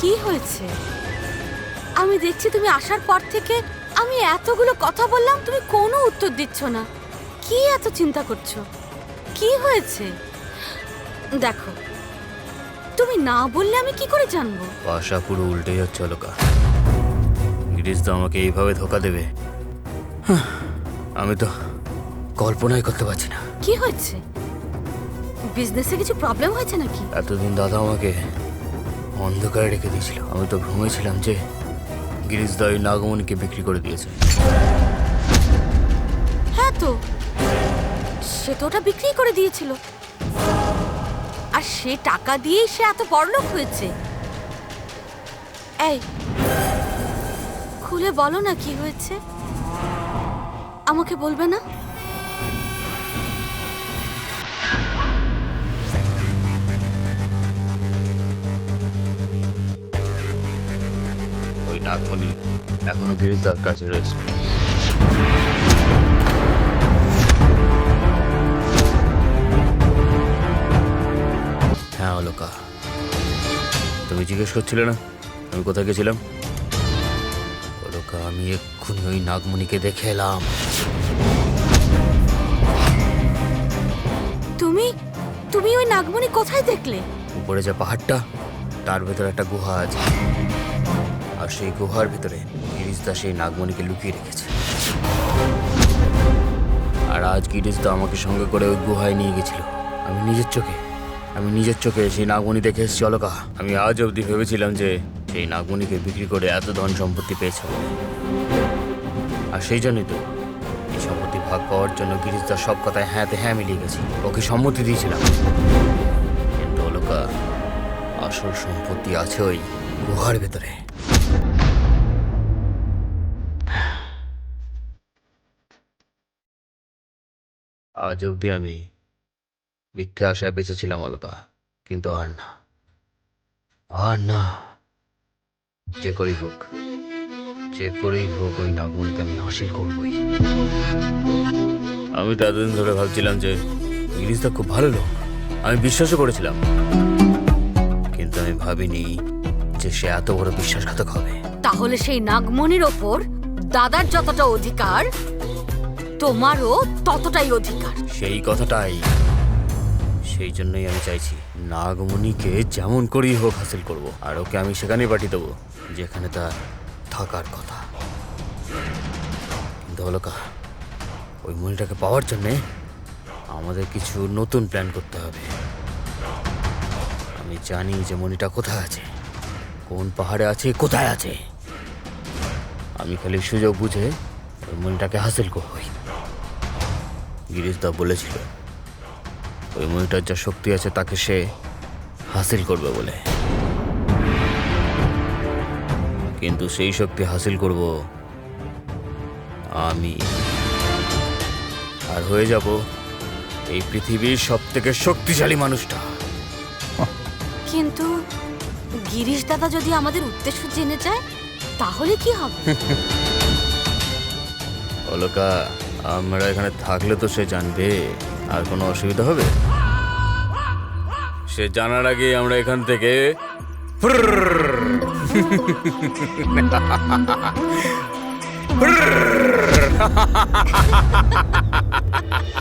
কি হয়েছে? আমি দেখছি তুমি আসার পর থেকে আমি এতগুলো কথা বললাম, তুমি কোনো উত্তর দিচ্ছ না। কি এত চিন্তা করছো? কি হয়েছে? দেখো, তুমি না বললে আমি কি করে জানবো? ভাষা পুরো উল্টে যাচ্ছে অলকা। গিরিশ তো আমাকে এইভাবে ধোকা দেবে, আমি তো কল্পনাই করতে পারছি না। কি হয়েছে? বিজনেসে কিছু প্রবলেম হয়েছে নাকি? এতদিন দাদা আমাকে অন্ধকারে রেখে দিয়েছিল। আমি তো ঘুমিয়েছিলাম যে গিরিশ দা ওই নাগমণিকে বিক্রি করে দিয়েছে। হ্যাঁ তো, সে তো ওটা বিক্রি করে দিয়েছিল, আর সে টাকা দিয়েই সে এত বড়লোক হয়েছে। এই, খুলে বলো না কি হয়েছে? আমাকে বলবে না? ওই নাগমণি এখনো গিরিশ দার কাছে রয়েছে। হ্যাঁ অলকা, তুমি জিজ্ঞেস করছিলে না আমি কোথায় গেছিলাম? অলকা, আমি এক্ষুনি ওই নাগমণিকে দেখে এলাম। তুমি তুমি ওই নাগমণি কোথায় দেখলে? উপরে যে পাহাড়টা, তার ভেতরে একটা গুহা আছে, আর সেই গুহার ভেতরে গিরিশ দা সেই নাগমণিকে লুকিয়ে রেখেছে। আর আজ গিরিশ দা আমাকে সঙ্গে করে ওই গুহায় নিয়ে গেছিল। আমি নিজের চোখে সেই নাগমণি দেখে এসেছি অলকা। আমি আজ অবধি ভেবেছিলাম যে সেই নাগমণিকে বিক্রি করে এত ধন সম্পত্তি পেয়েছে বলে। আর সেই জন্যই তো এই সম্পত্তি ভাগ পাওয়ার জন্য গিরিশ দার সব কথায় হ্যাঁতে হ্যাঁ মিলিয়ে গেছি, ওকে সম্মতি দিয়েছিলাম। কিন্তু অলকা, আসল সম্পত্তি আছে ওই গুহার ভেতরে। আজ অবধি আমি মিথ্যে আশায় বেঁচেছিলাম অলকা, কিন্তু আর না, যে করেই হোক ওই নাগমণিকে আমি হাসিল করবই। আমি তো এতদিন ধরে ভাবছিলাম যে গিরিশদা খুব ভালো লোক, আমি বিশ্বাসও করেছিলাম, কিন্তু আমি ভাবিনি যে সে এত বড় বিশ্বাসঘাতক হবে। তাহলে সেই নাগমণির ওপর দাদার যতটা অধিকার, তোমারও ততটাই অধিকার। সেই কথাটাই, সেই জন্যই আমি চাইছি নাগমণিকে যেমন করেই হোক হাসিল করব, আর ওকে আমি সেখানেই পাঠিয়ে দেবো যেখানে তার থাকার কথা। কিন্তু অলকা, ওই মণিটাকে পাওয়ার জন্যে আমাদের কিছু নতুন প্ল্যান করতে হবে। আমি জানি যে মণিটা কোথায় আছে, কোন পাহাড়ে আছে, কোথায় আছে। আমি খালি সুযোগ বুঝে ওই মণিটাকে হাসিল করবই। গিরিশদা বলেছিল ওই মণিটার যা শক্তি আছে তাকে সে হাসিল করবে বলে, কিন্তু সেই শক্তি হাসিল করব আমি, আর হয়ে যাব এই পৃথিবীর সবথেকে শক্তিশালী মানুষটা। কিন্তু গিরিশ দাদা যদি আমাদের উদ্দেশ্য জেনে যায় তাহলে কি হবে? অলকা, আমরা এখানে থাকলে তো সে জানবে, আর কোনো অসুবিধা হবে? সে জানার আগে আমরা এখান থেকে